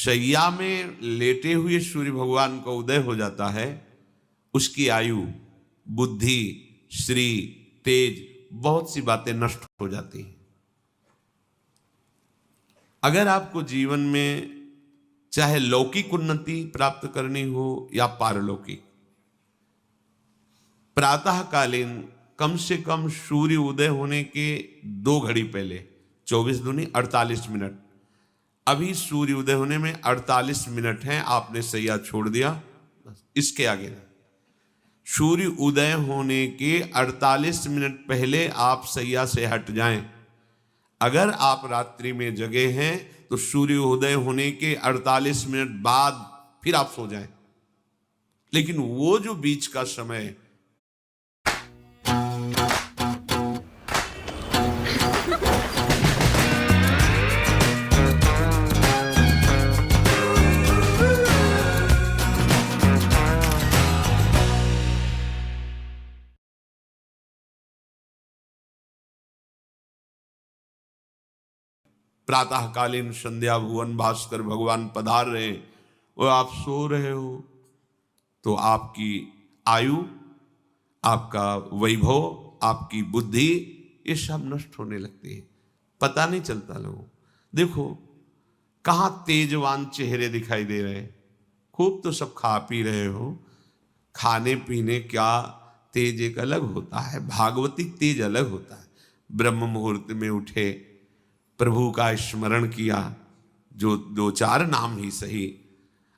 शैया में लेटे हुए सूर्य भगवान का उदय हो जाता है, उसकी आयु, बुद्धि, श्री, तेज, बहुत सी बातें नष्ट हो जाती हैं। अगर आपको जीवन में चाहे लौकिक उन्नति प्राप्त करनी हो या पारलौकिक, प्रातःकालीन कम से कम सूर्य उदय होने के 2 घड़ी पहले, 24 दूनी 48 मिनट, अभी सूर्य उदय होने में 48 मिनट हैं, आपने सैया छोड़ दिया, बस इसके आगे नहीं। सूर्य उदय होने के 48 मिनट पहले आप सैया से हट जाएं। अगर आप रात्रि में जगे हैं तो सूर्य उदय होने के 48 मिनट बाद फिर आप सो जाएं। लेकिन वो जो बीच का समय, प्रातःकालीन संध्या भुवन भास्कर भगवान पधार रहे हैं और आप सो रहे हो, तो आपकी आयु, आपका वैभव, आपकी बुद्धि, ये सब नष्ट होने लगती है, पता नहीं चलता। लोगों देखो कहाँ तेजवान चेहरे दिखाई दे रहे हैं। खूब तो सब खा पी रहे हो, खाने पीने क्या तेज एक अलग होता है, भागवतिक तेज अलग होता है। ब्रह्म मुहूर्त में उठे, प्रभु का स्मरण किया, जो 2-4 नाम ही सही,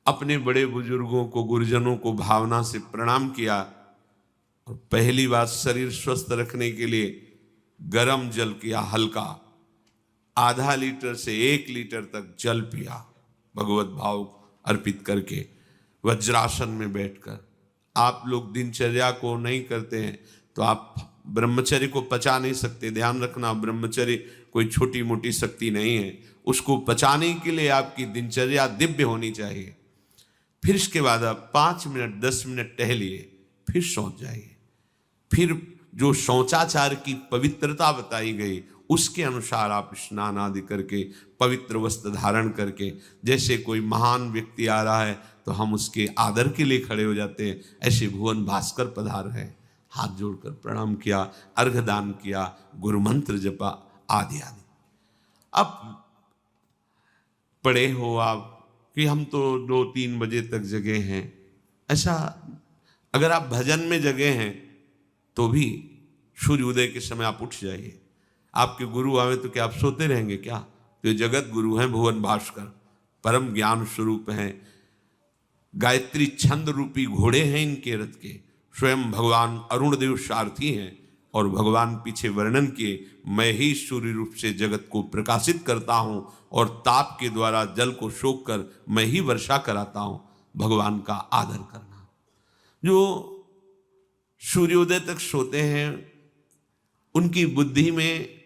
अपने बड़े बुजुर्गों को, गुरुजनों को भावना से प्रणाम किया, और पहली बात शरीर स्वस्थ रखने के लिए गर्म जल किया, हल्का, आधा लीटर से 1 लीटर तक जल पिया, भगवत भाव अर्पित करके वज्रासन में बैठकर। आप लोग दिनचर्या को नहीं करते हैं तो आप ब्रह्मचर्य को पचा नहीं सकते। ध्यान रखना, ब्रह्मचर्य कोई छोटी मोटी शक्ति नहीं है, उसको पचाने के लिए आपकी दिनचर्या दिव्य होनी चाहिए। फिर इसके बाद आप 5 मिनट 10 मिनट टहलिए, फिर सो जाइए। फिर जो शौचाचार की पवित्रता बताई गई उसके अनुसार आप स्नान आदि करके, पवित्र वस्त्र धारण करके, जैसे कोई महान व्यक्ति आ रहा है तो हम उसके आदर के लिए खड़े हो जाते हैं, ऐसे भुवन भास्कर पधार है, हाथ जोड़कर प्रणाम किया, अर्घदान किया, गुरु मंत्र जपा आदि आदि। अब पड़े हो आप कि हम तो 2-3 बजे तक जगे हैं, ऐसा अगर आप भजन में जगे हैं तो भी सूर्योदय के समय आप उठ जाइए। आपके गुरु आवे तो क्या आप सोते रहेंगे क्या? तो जगत गुरु हैं भुवन भास्कर, परम ज्ञान स्वरूप हैं, गायत्री छंद रूपी घोड़े हैं इनके रथ के, स्वयं भगवान अरुण देव सारथी हैं, और भगवान पीछे वर्णन किए, मैं ही सूर्य रूप से जगत को प्रकाशित करता हूं और ताप के द्वारा जल को सोख कर मैं ही वर्षा कराता हूं। भगवान का आदर करना। जो सूर्योदय तक सोते हैं उनकी बुद्धि में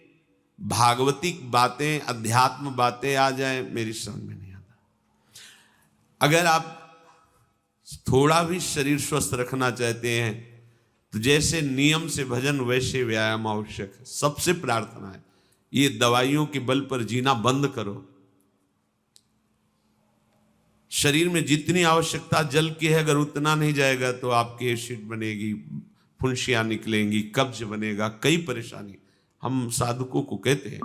भागवतिक बातें, अध्यात्म बातें आ जाए, मेरी समझ में नहीं आता। अगर आप थोड़ा भी शरीर स्वस्थ रखना चाहते हैं तो जैसे नियम से भजन वैसे व्यायाम आवश्यक है। सबसे प्रार्थना है, ये दवाइयों के बल पर जीना बंद करो। शरीर में जितनी आवश्यकता जल की है, अगर उतना नहीं जाएगा तो आपकी एसिड बनेगी, फुंसियाँ निकलेंगी, कब्ज बनेगा, कई परेशानी। हम साधुकों को कहते हैं,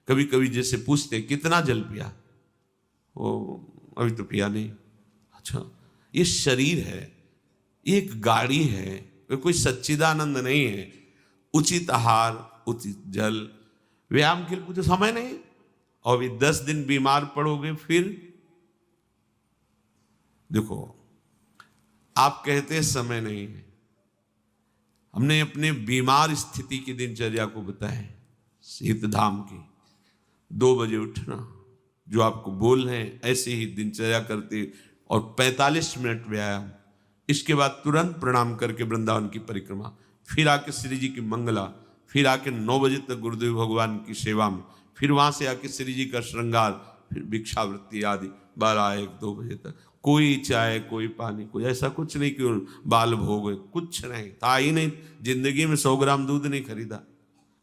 कभी कभी जैसे पूछते हैं कितना जल पिया, वो अभी तो पिया नहीं। अच्छा, ये शरीर है, ये एक गाड़ी है, वे कोई सच्चिदानंद नहीं है। उचित आहार, उचित जल, व्यायाम के लिए कुछ समय नहीं। और भी 10 दिन बीमार पड़ोगे फिर देखो, आप कहते हैं समय नहीं है। हमने अपने बीमार स्थिति की दिनचर्या को बताया, शीतधाम की 2 बजे उठना, जो आपको बोल रहे हैं ऐसे ही दिनचर्या करते, और 45 मिनट व्यायाम। इसके बाद तुरंत प्रणाम करके वृंदावन की परिक्रमा, फिर आके श्री जी की मंगला, फिर आके 9 बजे तक गुरुदेव भगवान की सेवा में, फिर वहां से आके श्री जी का श्रृंगार, फिर भिक्षावृत्ति आदि 12-1-2 बजे तक। कोई चाय, कोई पानी, कोई ऐसा कुछ नहीं कि बाल भोग, कुछ नहीं था ही नहीं। जिंदगी में 100 ग्राम दूध नहीं खरीदा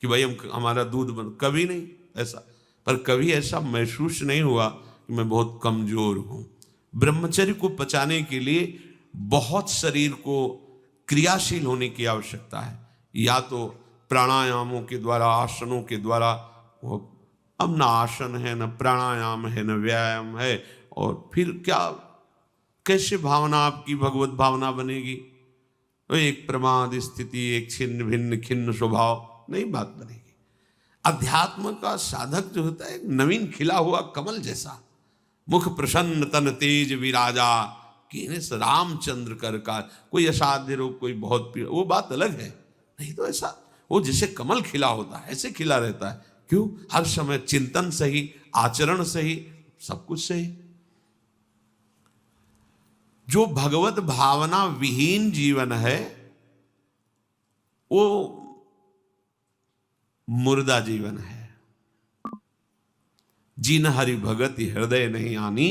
कि भाई हमारा दूध बन, कभी नहीं ऐसा। पर कभी ऐसा महसूस नहीं हुआ कि मैं बहुत कमजोर हूं। ब्रह्मचर्य को पचाने के लिए बहुत शरीर को क्रियाशील होने की आवश्यकता है, या तो प्राणायामों के द्वारा, आसनों के द्वारा। वो अब ना आसन है, न प्राणायाम है, न व्यायाम है, और फिर क्या, कैसे भावना आपकी भगवत भावना बनेगी? तो एक प्रमाद स्थिति, एक छिन्न भिन्न खिन्न स्वभाव, नहीं बात बनेगी। अध्यात्म का साधक जो होता है, एक नवीन खिला हुआ कमल जैसा, मुख प्रसन्न तन तेज विराजा, कीनेस रामचंद्र कर का। कोई असाध्य रोग, कोई बहुत पीड़ा, वो बात अलग है। नहीं तो ऐसा वो जैसे कमल खिला होता है ऐसे खिला रहता है। क्यों? हर समय चिंतन सही, आचरण सही, सब कुछ सही। जो भगवत भावना विहीन जीवन है वो मुर्दा जीवन है। जिन हरि भगति हृदय नहीं आनी,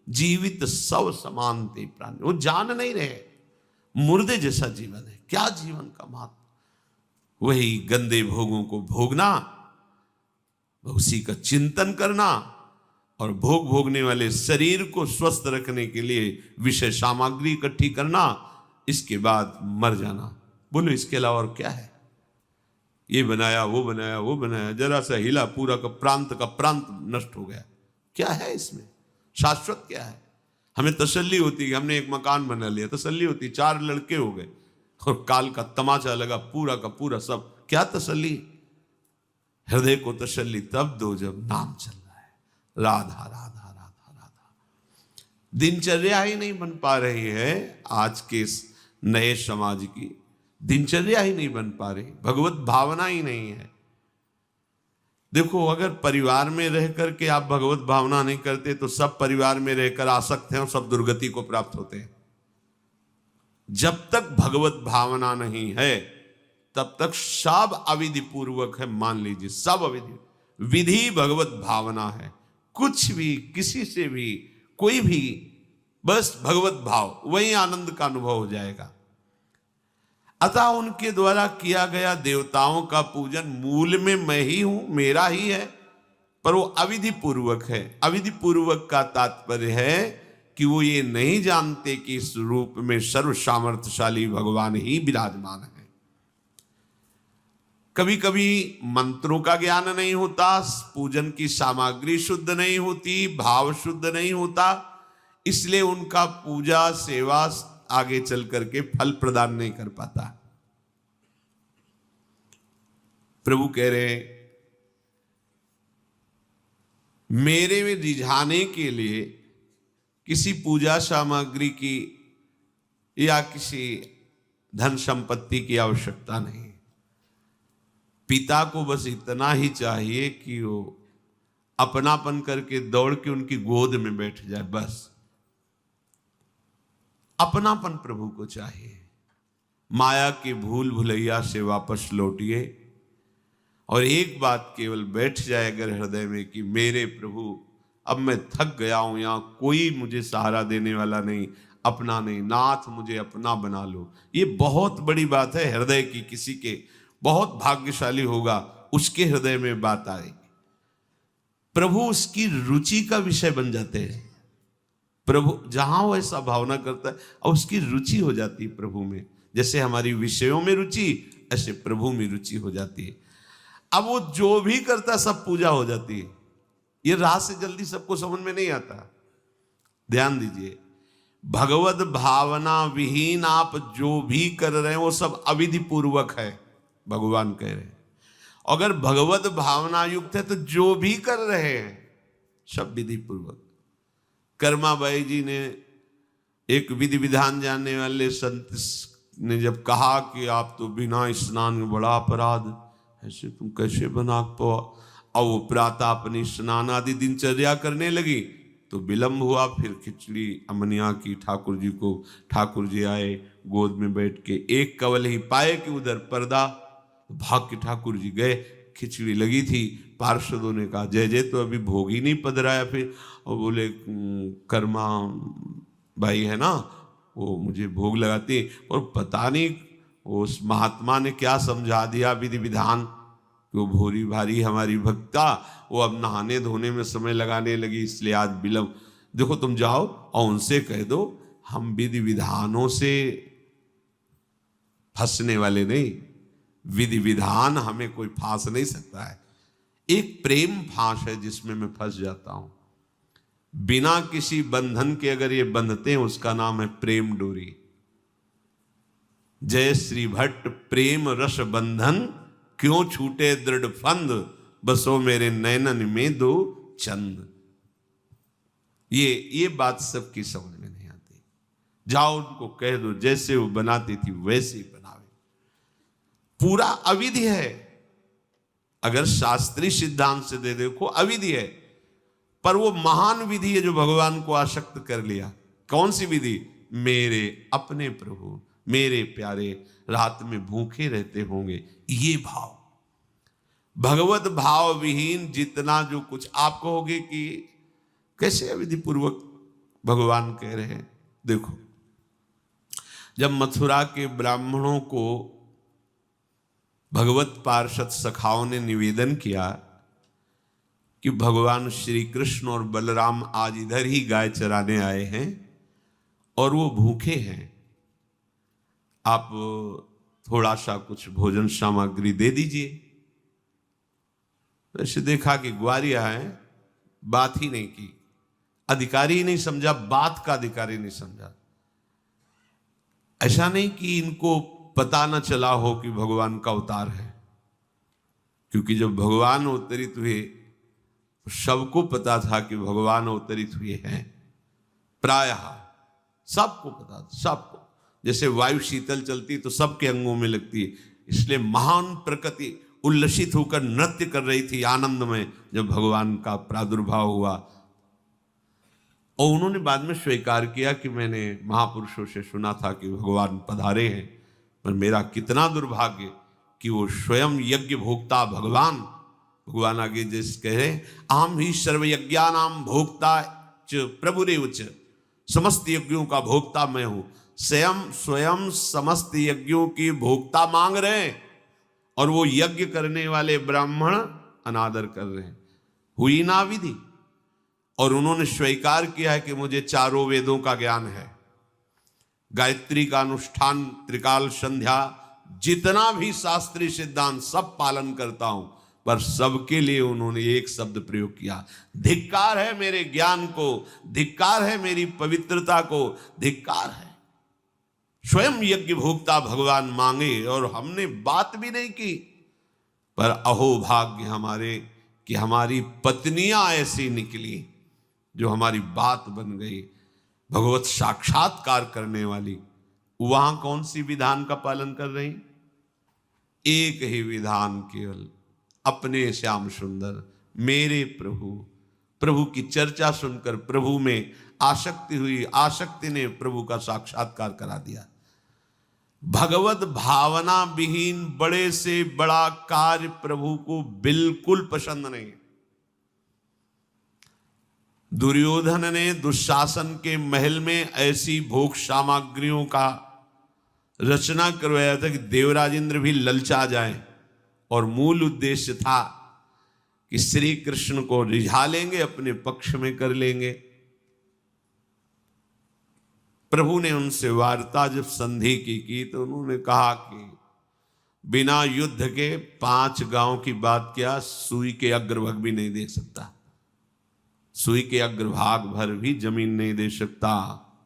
जीवित सब समान ते प्राणी। वो जान नहीं रहे, मुर्दे जैसा जीवन है। क्या जीवन का महत्व? वही गंदे भोगों को भोगना, उसी का चिंतन करना, और भोग भोगने वाले शरीर को स्वस्थ रखने के लिए विषय सामग्री इकट्ठी करना, इसके बाद मर जाना। बोलो इसके अलावा और क्या है? ये बनाया, वो बनाया, वो बनाया, जरा सा हिला, पूरा का प्रांत नष्ट हो गया। क्या है इसमें? शाश्वत क्या है? हमें तसल्ली होती है, हमने एक मकान बना लिया, तसल्ली होती, 4 लड़के हो गए और काल का तमाचा लगा, पूरा का पूरा सब। क्या तसल्ली? हृदय को तसल्ली तब दो जब नाम चल रहा है, राधा राधा राधा राधा। दिनचर्या ही नहीं बन पा रही है आज के नए समाज की, दिनचर्या ही नहीं बन पा रही, भगवत भावना ही नहीं है। देखो, अगर परिवार में रह करके आप भगवत भावना नहीं करते तो सब परिवार में रहकर आसक्त हैं और सब दुर्गति को प्राप्त होते हैं। जब तक भगवत भावना नहीं है तब तक सब अविधि पूर्वक है। मान लीजिए सब अविधि, विधि भगवत भावना है। कुछ भी, किसी से भी, कोई भी, बस भगवत भाव, वही आनंद का अनुभव हो जाएगा। अतः उनके द्वारा किया गया देवताओं का पूजन मूल में मैं ही हूं, मेरा ही है, पर वो अविधि पूर्वक है। अविधि पूर्वक का तात्पर्य है कि वो ये नहीं जानते कि इस रूप में सर्व सामर्थ्यशाली भगवान ही विराजमान है। कभी कभी मंत्रों का ज्ञान नहीं होता, पूजन की सामग्री शुद्ध नहीं होती, भाव शुद्ध नहीं होता, इसलिए उनका पूजा सेवा आगे चल करके फल प्रदान नहीं कर पाता। प्रभु कह रहे मेरे में रिझाने के लिए किसी पूजा सामग्री की या किसी धन संपत्ति की आवश्यकता नहीं। पिता को बस इतना ही चाहिए कि वो अपनापन करके दौड़ के उनकी गोद में बैठ जाए, बस अपनापन प्रभु को चाहिए। माया के भूल भुलैया से वापस लौटिए और एक बात केवल बैठ जाए अगर हृदय में कि मेरे प्रभु, अब मैं थक गया हूं, यहां कोई मुझे सहारा देने वाला नहीं, अपना नहीं, नाथ मुझे अपना बना लो। ये बहुत बड़ी बात है हृदय की। किसी के बहुत भाग्यशाली होगा, उसके हृदय में बात आएगी। प्रभु उसकी रुचि का विषय बन जाते हैं। प्रभु जहां वो ऐसा भावना करता है और उसकी रुचि हो जाती है प्रभु में। जैसे हमारी विषयों में रुचि, ऐसे प्रभु में रुचि हो जाती है। अब वो जो भी करता है सब पूजा हो जाती है। ये राह से जल्दी सबको समझ में नहीं आता। ध्यान दीजिए, भगवत भावना विहीन आप जो भी कर रहे हैं वो सब अविधि पूर्वक है, भगवान कह रहे हैं। अगर भगवत भावना युक्त है तो जो भी कर रहे हैं सब विधि पूर्वक। कर्माबाई जी ने, एक विधि विधान जानने वाले संत ने जब कहा कि आप तो बिना स्नान में बड़ा अपराध, ऐसे तुम कैसे बना पाओ, और वो प्रातः अपनी स्नान आदि दिनचर्या करने लगी तो विलंब हुआ। फिर खिचड़ी अमनिया की ठाकुर जी को, ठाकुर जी आए गोद में बैठ के, एक कवल ही पाए कि उधर पर्दा, भाग के ठाकुर जी गए। खिचड़ी लगी थी, पार्षदों ने कहा जय जय तो अभी भोग ही नहीं पधराया। फिर और बोले कर्मा भाई है ना, वो मुझे भोग लगाती, और पता नहीं उस महात्मा ने क्या समझा दिया विधि विधान, कि वो भोरी भारी हमारी भक्ता वो अब नहाने धोने में समय लगाने लगी, इसलिए आज विलंब। देखो तुम जाओ और उनसे कह दो हम विधि विधानों से फंसने वाले नहीं, विधि विधान हमें कोई फांस नहीं सकता है। एक प्रेम फांस है जिसमें मैं फंस जाता हूं, बिना किसी बंधन के अगर ये बंधते हैं उसका नाम है प्रेम डोरी। जय श्री भट्ट प्रेम रस बंधन, क्यों छूटे दृढ़ फंद, बसो मेरे नैनन में दो चंद। ये बात सबकी समझ में नहीं आती। जाओ उनको कह दो जैसे वो बनाती थी वैसे ही बनावे। पूरा अविधि है, अगर शास्त्रीय सिद्धांत से दे देखो अविधि है, पर वो महान विधि है जो भगवान को आसक्त कर लिया। कौन सी विधि? मेरे अपने प्रभु मेरे प्यारे रात में भूखे रहते होंगे, ये भाव। भगवत भाव विहीन जितना जो कुछ आप कहोगे कि कैसे अविधि पूर्वक भगवान कह रहे हैं। देखो जब मथुरा के ब्राह्मणों को भगवत पार्षद सखाओं ने निवेदन किया कि भगवान श्री कृष्ण और बलराम आज इधर ही गाय चराने आए हैं और वो भूखे हैं, आप थोड़ा सा कुछ भोजन सामग्री दे दीजिए। वैसे देखा कि ग्वारिया है, बात ही नहीं की, अधिकारी ही नहीं समझा, बात का अधिकारी नहीं समझा। ऐसा नहीं कि इनको पता न चला हो कि भगवान का अवतार है, क्योंकि जब भगवान अवतरित हुए सबको पता था कि भगवान अवतरित हुए हैं, प्रायः सबको पता था, सबको। जैसे वायु शीतल चलती तो सबके अंगों में लगती है, इसलिए महान प्रकृति उल्लसित होकर नृत्य कर रही थी आनंद में जब भगवान का प्रादुर्भाव हुआ। और उन्होंने बाद में स्वीकार किया कि मैंने महापुरुषों से सुना था कि भगवान पधारे हैं, पर मेरा कितना दुर्भाग्य कि वो स्वयं यज्ञ भोक्ता भगवान आगे जैसे कह रहे, आम ही सर्वयज्ञानाम भोक्ता च प्रभुरेव च, समस्त यज्ञों का भोक्ता मैं हूं। स्वयं समस्त यज्ञों की भोक्ता मांग रहे हैं और वो यज्ञ करने वाले ब्राह्मण अनादर कर रहे हैं। हुई ना विधि। और उन्होंने स्वीकार किया है कि मुझे चारों वेदों का ज्ञान है, गायत्री का अनुष्ठान, त्रिकाल संध्या, जितना भी शास्त्रीय सिद्धांत सब पालन करता हूं, पर सबके लिए उन्होंने एक शब्द प्रयोग किया, धिक्कार है मेरे ज्ञान को, धिक्कार है मेरी पवित्रता को, धिक्कार है। स्वयं यज्ञ भोक्ता भगवान मांगे और हमने बात भी नहीं की, पर अहोभाग्य हमारे कि हमारी पत्नियां ऐसी निकली जो हमारी बात बन गई, भगवत साक्षात्कार करने वाली। वहां कौन सी विधान का पालन कर रही? एक ही विधान, केवल अपने श्याम सुंदर मेरे प्रभु की चर्चा सुनकर प्रभु में आसक्ति हुई, आसक्ति ने प्रभु का साक्षात्कार करा दिया। भगवत भावना विहीन बड़े से बड़ा कार्य प्रभु को बिल्कुल पसंद नहीं। दुर्योधन ने दुशासन के महल में ऐसी भोग सामग्रियों का रचना करवाया था कि देवराज इंद्र भी ललचा जाए, और मूल उद्देश्य था कि श्री कृष्ण को रिझा लेंगे, अपने पक्ष में कर लेंगे। प्रभु ने उनसे वार्ता जब संधि की तो उन्होंने कहा कि बिना युद्ध के 5 गांव की बात क्या, सुई के अग्रभाग भी नहीं दे सकता, सुई के अग्रभाग भर भी जमीन नहीं दे सकता।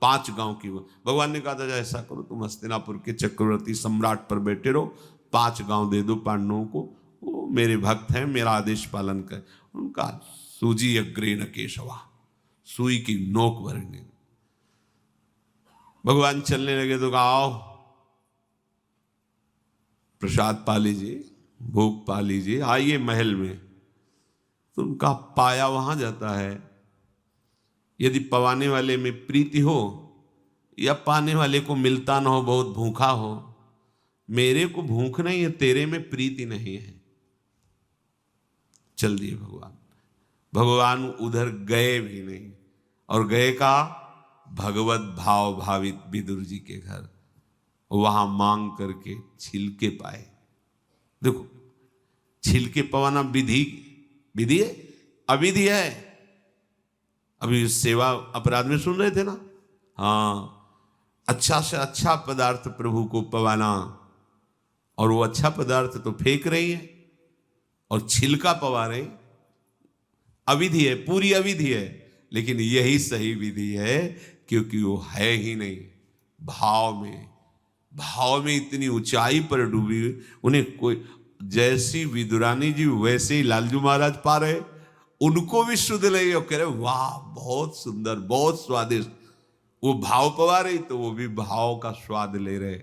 5 गांव की भगवान ने कहा था ऐसा करो, तुम हस्तिनापुर के चक्रवर्ती सम्राट पर बैठे रहो, 5 गांव दे दो पांडवों को, वो मेरे भक्त हैं, मेरा आदेश पालन कर। उनका सूजी अग्रे न केशवा, सुई की नोक भर नहीं। भगवान चलने लगे तो कहा आओ प्रसाद पा लीजिए, भोग पा लीजिए, आइए महल में। तो उनका पाया वहां जाता है। यदि पवाने वाले में प्रीति हो या पाने वाले को मिलता ना हो, बहुत भूखा हो, मेरे को भूख नहीं है, तेरे में प्रीति नहीं है, चल दिए भगवान। भगवान उधर गए भी नहीं, और गए का भगवत भाव भावित विदुर जी के घर, वहां मांग करके छिलके पाए। देखो छिलके पवाना विधि विधि है, अविधि है? अभी सेवा अपराध में सुन रहे थे ना। हाँ, अच्छा से अच्छा पदार्थ प्रभु को पवाना, और वो अच्छा पदार्थ तो फेंक रही है और छिलका पवा रही, अविधि है, पूरी अविधि है। लेकिन यही सही विधि है, क्योंकि वो है ही नहीं भाव में। भाव में इतनी ऊंचाई पर डूबी, उन्हें कोई, जैसी विदुरानी जी वैसे ही लालजू महाराज पा रहे, उनको भी शुद्ध नहीं, और कह रहे वाह बहुत सुंदर, बहुत स्वादिष्ट। वो भाव पवा रही तो वो भी भाव का स्वाद ले रहे।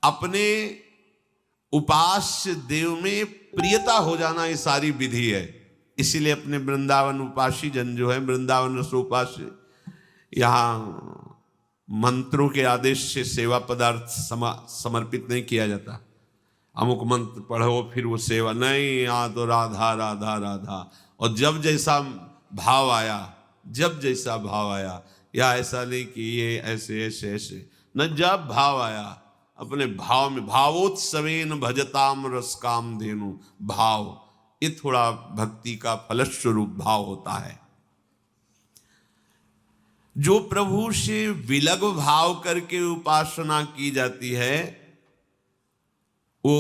अपने उपास्य देव में प्रियता हो जाना ये सारी विधि है। इसीलिए अपने वृंदावन उपासी जन जो है, वृंदावन रसोपास्य, यहाँ मंत्रों के आदेश से सेवा पदार्थ समर्पित नहीं किया जाता। अमुक मंत्र पढ़ो फिर वो सेवा नहीं, यहाँ तो राधा राधा राधा। और जब जैसा भाव आया, जब जैसा भाव आया, या ऐसा नहीं कि ये ऐसे ऐसे ऐसे, न, जब भाव आया अपने भाव में, भावोत्सवेन भजताम रसकाम धेनु। भाव ये थोड़ा भक्ति का फलस्वरूप भाव होता है। जो प्रभु से विलग भाव करके उपासना की जाती है वो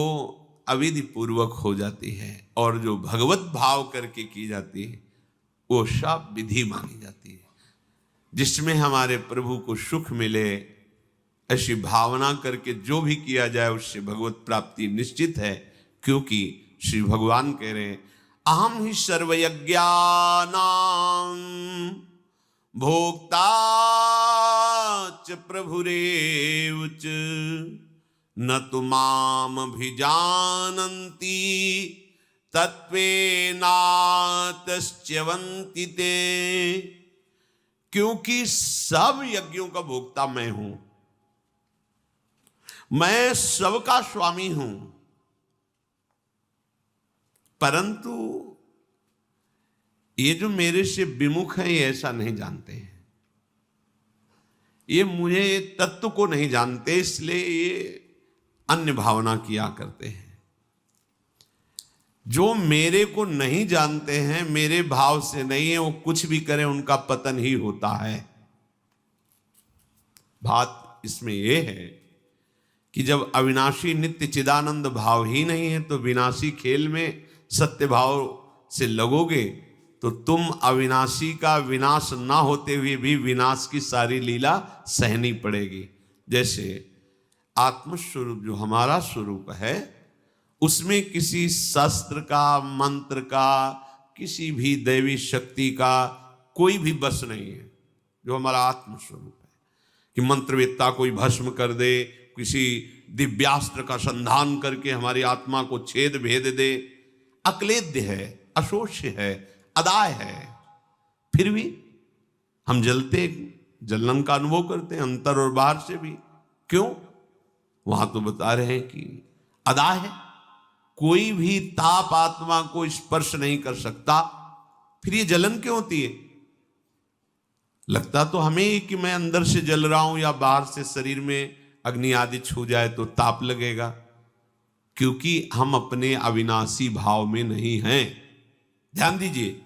अविधि पूर्वक हो जाती है, और जो भगवत भाव करके की जाती है वो सब विधि मानी जाती है। जिसमें हमारे प्रभु को सुख मिले, ऐसी भावना करके जो भी किया जाए उससे भगवत प्राप्ति निश्चित है। क्योंकि श्री भगवान कह रहे हैं, अहम ही सर्वयज्ञानां भोक्ता च प्रभुरेव च न तु माम अभिजानन्ति तत्वेनातश्च्यवन्ति ते। क्योंकि सब यज्ञों का भोक्ता मैं हूं, मैं सबका स्वामी हूं, परंतु ये जो मेरे से विमुख हैं ये ऐसा नहीं जानते हैं, ये मुझे तत्व को नहीं जानते, इसलिए ये अन्य भावना किया करते हैं। जो मेरे को नहीं जानते हैं, मेरे भाव से नहीं है, वो कुछ भी करें उनका पतन ही होता है। बात इसमें यह है कि जब अविनाशी नित्य चिदानंद भाव ही नहीं है, तो विनाशी खेल में सत्य भाव से लगोगे तो तुम अविनाशी का विनाश ना होते हुए भी विनाश की सारी लीला सहनी पड़ेगी। जैसे आत्मस्वरूप जो हमारा स्वरूप है, उसमें किसी शस्त्र का, मंत्र का, किसी भी दैवी शक्ति का कोई भी बस नहीं है। जो हमारा आत्मस्वरूप है कि मंत्रवेत्ता कोई भस्म कर दे, किसी दिव्यास्त्र का संधान करके हमारी आत्मा को छेद भेद दे, अक्लेद्य है, अशोष्य है, अदाय है। फिर भी हम जलते, जलन का अनुभव करते हैं अंतर और बाहर से भी। क्यों? वहां तो बता रहे हैं कि अदाय है, कोई भी ताप आत्मा को स्पर्श नहीं कर सकता। फिर ये जलन क्यों होती है? लगता तो हमें ही कि मैं अंदर से जल रहा हूं, या बाहर से शरीर में अग्नि आदि छू जाए तो ताप लगेगा, क्योंकि हम अपने अविनाशी भाव में नहीं हैं। ध्यान दीजिए,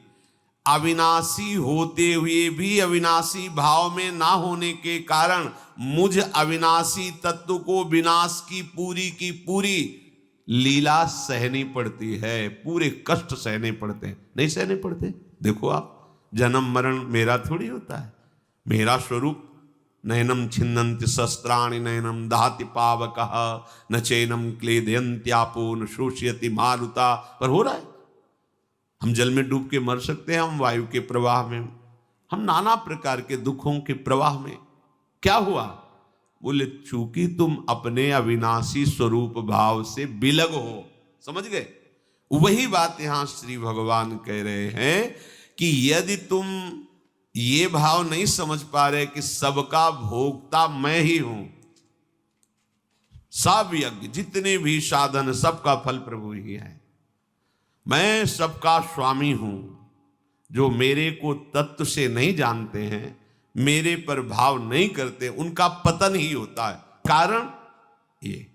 अविनाशी होते हुए भी अविनाशी भाव में ना होने के कारण मुझ अविनाशी तत्व को विनाश की पूरी लीला सहनी पड़ती है, पूरे कष्ट सहने पड़ते हैं। नहीं सहने पड़ते? देखो आप, जन्म मरण मेरा थोड़ी होता है, मेरा स्वरूप नयनम छिन्नन्ति शस्त्राणि नयनम दहति पावकः न चैनम क्लेदयन्त्यापो न शोषयति मारुता। पर हो रहा है, हम जल में डूब के मर सकते हैं, हम वायु के प्रवाह में, हम नाना प्रकार के दुखों के प्रवाह में। क्या हुआ? बोले चूंकि तुम अपने अविनाशी स्वरूप भाव से विलग हो। समझ गए? वही बात यहां श्री भगवान कह रहे हैं कि यदि तुम ये भाव नहीं समझ पा रहे कि सबका भोक्ता मैं ही हूं, सब यज्ञ जितने भी साधन सबका फल प्रभु ही है, मैं सबका स्वामी हूं। जो मेरे को तत्व से नहीं जानते हैं, मेरे पर भाव नहीं करते, उनका पतन ही होता है। कारण ये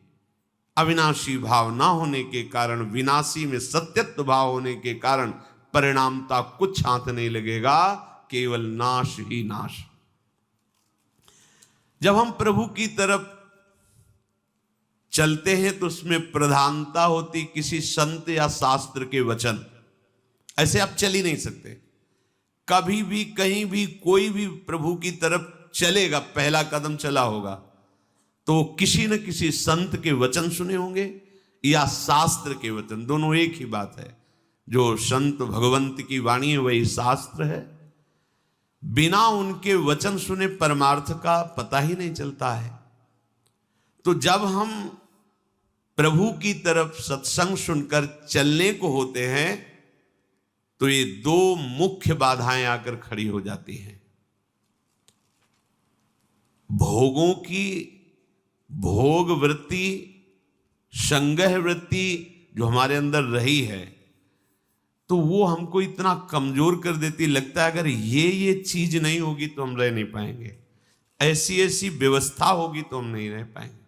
अविनाशी भाव ना होने के कारण, विनाशी में सत्यत्व भाव होने के कारण परिणामता कुछ हाथ नहीं लगेगा, केवल नाश ही नाश। जब हम प्रभु की तरफ चलते हैं तो उसमें प्रधानता होती किसी संत या शास्त्र के वचन। ऐसे आप चल ही नहीं सकते। कभी भी कहीं भी कोई भी प्रभु की तरफ चलेगा, पहला कदम चला होगा तो किसी न किसी संत के वचन सुने होंगे या शास्त्र के वचन, दोनों एक ही बात है। जो संत भगवंत की वाणी है वही शास्त्र है। बिना उनके वचन सुने परमार्थ का पता ही नहीं चलता है। तो जब हम प्रभु की तरफ सत्संग सुनकर चलने को होते हैं तो ये दो मुख्य बाधाएं आकर खड़ी हो जाती हैं। भोगों की भोग वृत्ति, संग्रह वृत्ति जो हमारे अंदर रही है, तो वो हमको इतना कमजोर कर देती, लगता है अगर ये चीज नहीं होगी तो हम रह नहीं पाएंगे, ऐसी ऐसी व्यवस्था होगी तो हम नहीं रह पाएंगे।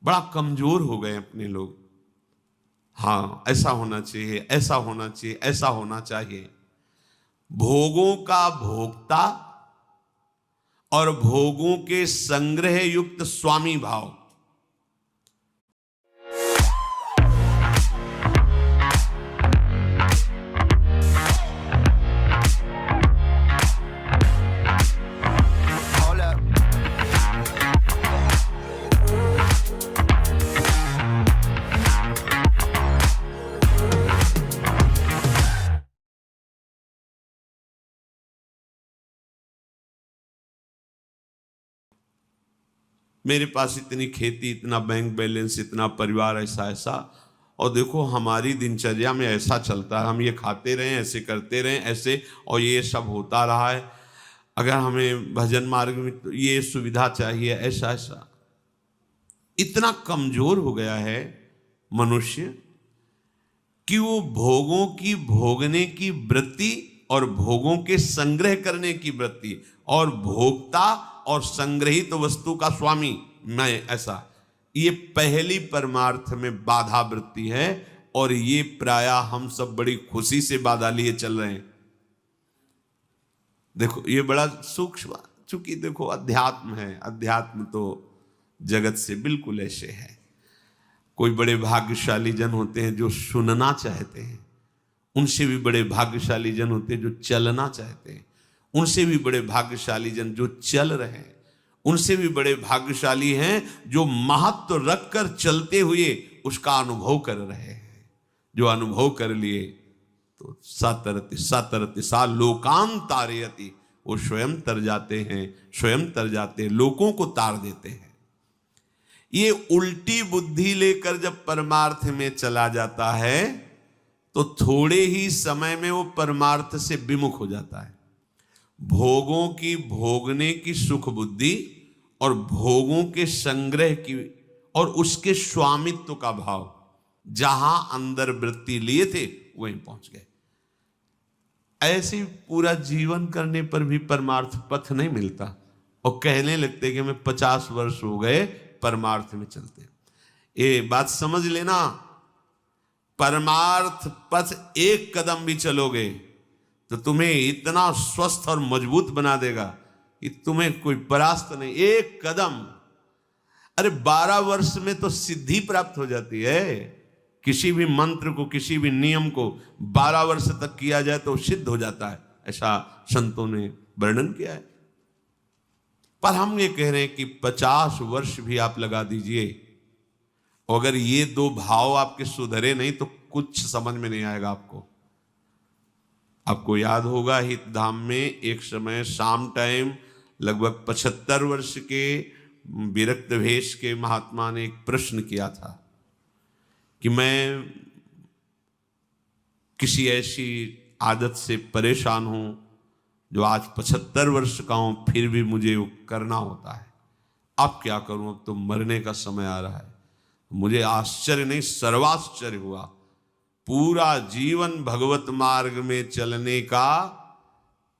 बड़ा कमजोर हो गए अपने लोग। हाँ, ऐसा होना चाहिए, ऐसा होना चाहिए, ऐसा होना चाहिए। भोगों का भोक्ता और भोगों के संग्रह युक्त स्वामी भाव। मेरे पास इतनी खेती, इतना बैंक बैलेंस, इतना परिवार, ऐसा ऐसा, और देखो हमारी दिनचर्या में ऐसा चलता है, हम ये खाते रहें, ऐसे करते रहें, ऐसे, और ये सब होता रहा है। अगर हमें भजन मार्ग में तो ये सुविधा चाहिए, ऐसा ऐसा। इतना कमजोर हो गया है मनुष्य कि वो भोगों की भोगने की वृत्ति और भोगों के संग्रह करने की वृत्ति और भोक्ता और संग्रहित वस्तु का स्वामी मैं, ऐसा, ये पहली परमार्थ में बाधा वृत्ति है। और ये प्रायः हम सब बड़ी खुशी से बाधा लिए चल रहे हैं। देखो ये बड़ा सूक्ष्म, चूंकि देखो अध्यात्म है, अध्यात्म तो जगत से बिल्कुल ऐसे है। कोई बड़े भाग्यशाली जन होते हैं जो सुनना चाहते हैं, उनसे भी बड़े भाग्यशाली जन होते हैं जो चलना चाहते हैं, उनसे भी बड़े भाग्यशाली जन जो चल रहे हैं, उनसे भी बड़े भाग्यशाली हैं जो महत्व रखकर चलते हुए उसका अनुभव कर रहे हैं। जो अनुभव कर लिए तो सातरति सातरति सा लोकान तारयति, वो स्वयं तर जाते हैं, स्वयं तर जाते हैं, लोगों को तार देते हैं। ये उल्टी बुद्धि लेकर जब परमार्थ में चला जाता है तो थोड़े ही समय में वो परमार्थ से विमुख हो जाता है। भोगों की भोगने की सुख बुद्धि और भोगों के संग्रह की और उसके स्वामित्व का भाव, जहां अंदर वृत्ति लिए थे वहीं पहुंच गए। ऐसे पूरा जीवन करने पर भी परमार्थ पथ नहीं मिलता और कहने लगते कि हमें 50 वर्ष हो गए परमार्थ में चलते। ये बात समझ लेना, परमार्थ पथ एक कदम भी चलोगे तो तुम्हें इतना स्वस्थ और मजबूत बना देगा कि तुम्हें कोई परास्त नहीं। एक कदम, अरे 12 वर्ष में तो सिद्धि प्राप्त हो जाती है। किसी भी मंत्र को, किसी भी नियम को 12 वर्ष तक किया जाए तो सिद्ध हो जाता है, ऐसा संतों ने वर्णन किया है। पर हम ये कह रहे हैं कि 50 वर्ष भी आप लगा दीजिए, अगर ये दो भाव आपके सुधरे नहीं तो कुछ समझ में नहीं आएगा आपको। आपको याद होगा हित धाम में एक समय शाम टाइम लगभग 75 वर्ष के विरक्त भेष के महात्मा ने एक प्रश्न किया था कि मैं किसी ऐसी आदत से परेशान हूं जो आज 75 वर्ष का हूं, फिर भी मुझे वो करना होता है। अब क्या करूं, अब तो मरने का समय आ रहा है। मुझे आश्चर्य नहीं, सर्वाश्चर्य हुआ। पूरा जीवन भगवत मार्ग में चलने का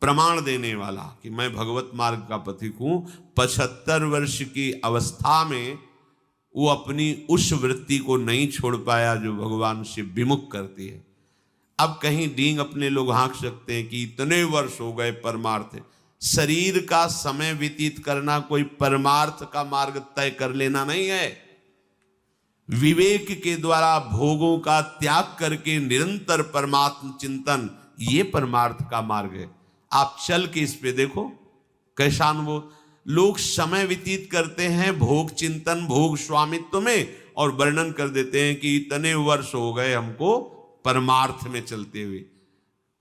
प्रमाण देने वाला कि मैं भगवत मार्ग का पथिक हूं, 75 वर्ष की अवस्था में वो अपनी उस वृत्ति को नहीं छोड़ पाया जो भगवान से विमुख करती है। अब कहीं डींग अपने लोग हाँक सकते हैं कि इतने वर्ष हो गए परमार्थ। शरीर का समय व्यतीत करना कोई परमार्थ का मार्ग तय कर लेना नहीं है। विवेक के द्वारा भोगों का त्याग करके निरंतर परमात्म चिंतन, ये परमार्थ का मार्ग है। आप चल के इस पे देखो कैसा अनुभव। लोग समय व्यतीत करते हैं भोग चिंतन, भोग स्वामित्व में, और वर्णन कर देते हैं कि इतने वर्ष हो गए हमको परमार्थ में चलते हुए।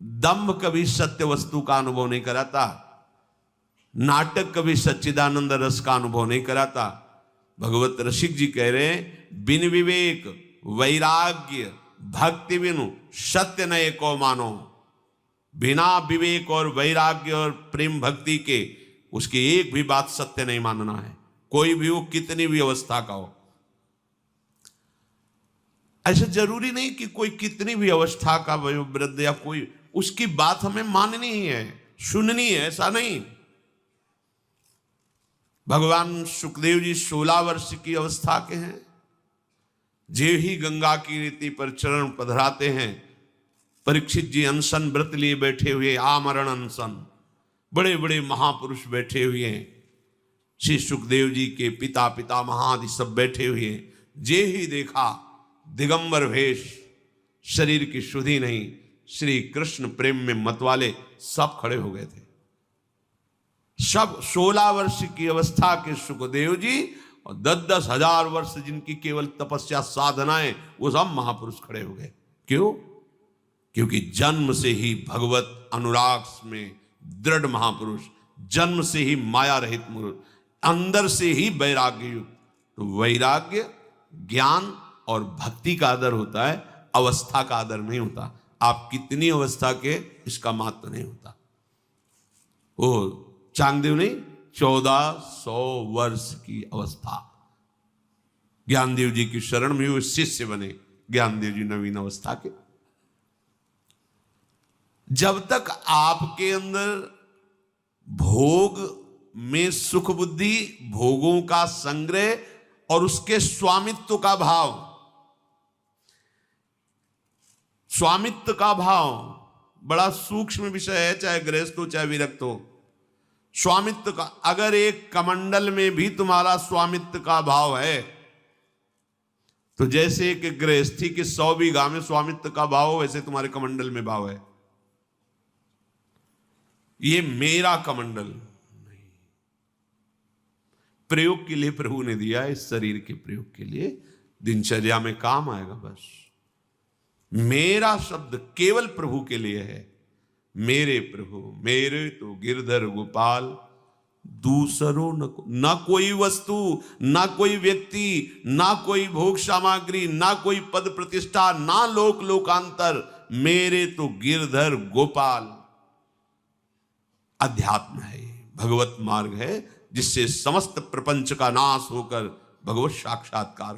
दंभ कभी सत्य वस्तु का अनुभव नहीं कराता, नाटक कभी सच्चिदानंद रस का अनुभव नहीं कराता। भगवत रसिक जी कह रहे हैं, बिन विवेक वैराग्य भक्ति बिनु सत्य न एको मानो। बिना विवेक और वैराग्य और प्रेम भक्ति के उसकी एक भी बात सत्य नहीं मानना है, कोई भी हो, कितनी भी अवस्था का हो। ऐसा जरूरी नहीं कि कोई कितनी भी अवस्था का वयोवृद्ध या कोई, उसकी बात हमें माननी ही है, सुननी है, ऐसा नहीं। भगवान सुखदेव जी 16 वर्ष की अवस्था के हैं। जे ही गंगा की रीति पर चरण पधराते हैं। परीक्षित जी अनशन व्रत लिए बैठे हुए, आमरण अनशन, बड़े बड़े महापुरुष बैठे हुए हैं। श्री सुखदेव जी के पिता पितामह आदि सब बैठे हुए हैं। जे ही देखा दिगंबर वेश, शरीर की शुद्धि नहीं, श्री कृष्ण प्रेम में मतवाले सब खड़े हो गए थे। सब 16 वर्ष की अवस्था के सुखदेव जी और 10-10 हजार वर्ष जिनकी केवल तपस्या साधनाएं, वो सब महापुरुष खड़े हो गए। क्यों? क्योंकि जन्म से ही भगवत अनुराग में दृढ़ महापुरुष, जन्म से ही माया रहित पुरुष, अंदर से ही वैराग्य युक्त। तो वैराग्य ज्ञान और भक्ति का आदर होता है, अवस्था का आदर नहीं होता। आप कितनी अवस्था के, इसका महत्व नहीं होता। वो चांगदेव ने 1400 वर्ष की अवस्था, ज्ञानदेव जी की शरण में हुए शिष्य बने। ज्ञानदेव जी नवीन अवस्था के। जब तक आपके अंदर भोग में सुख बुद्धि, भोगों का संग्रह और उसके स्वामित्व का भाव, स्वामित्व का भाव बड़ा सूक्ष्म विषय है, चाहे गृहस्थ हो चाहे विरक्त हो। स्वामित्व का, अगर एक कमंडल में भी तुम्हारा स्वामित्व का भाव है, तो जैसे एक गृहस्थी के 100 बीघा में स्वामित्व का भाव हो, वैसे तुम्हारे कमंडल में भाव है। ये मेरा कमंडल नहीं, प्रयोग के लिए प्रभु ने दिया, इस शरीर के प्रयोग के लिए, दिनचर्या में काम आएगा। बस मेरा शब्द केवल प्रभु के लिए है। मेरे प्रभु, मेरे तो गिरधर गोपाल, दूसरों न कोई वस्तु, ना कोई व्यक्ति, ना कोई भोग सामग्री, ना कोई पद प्रतिष्ठा, ना लोक लोकांतर, मेरे तो गिरधर गोपाल। अध्यात्म है, भगवत मार्ग है, जिससे समस्त प्रपंच का नाश होकर भगवत साक्षात्कार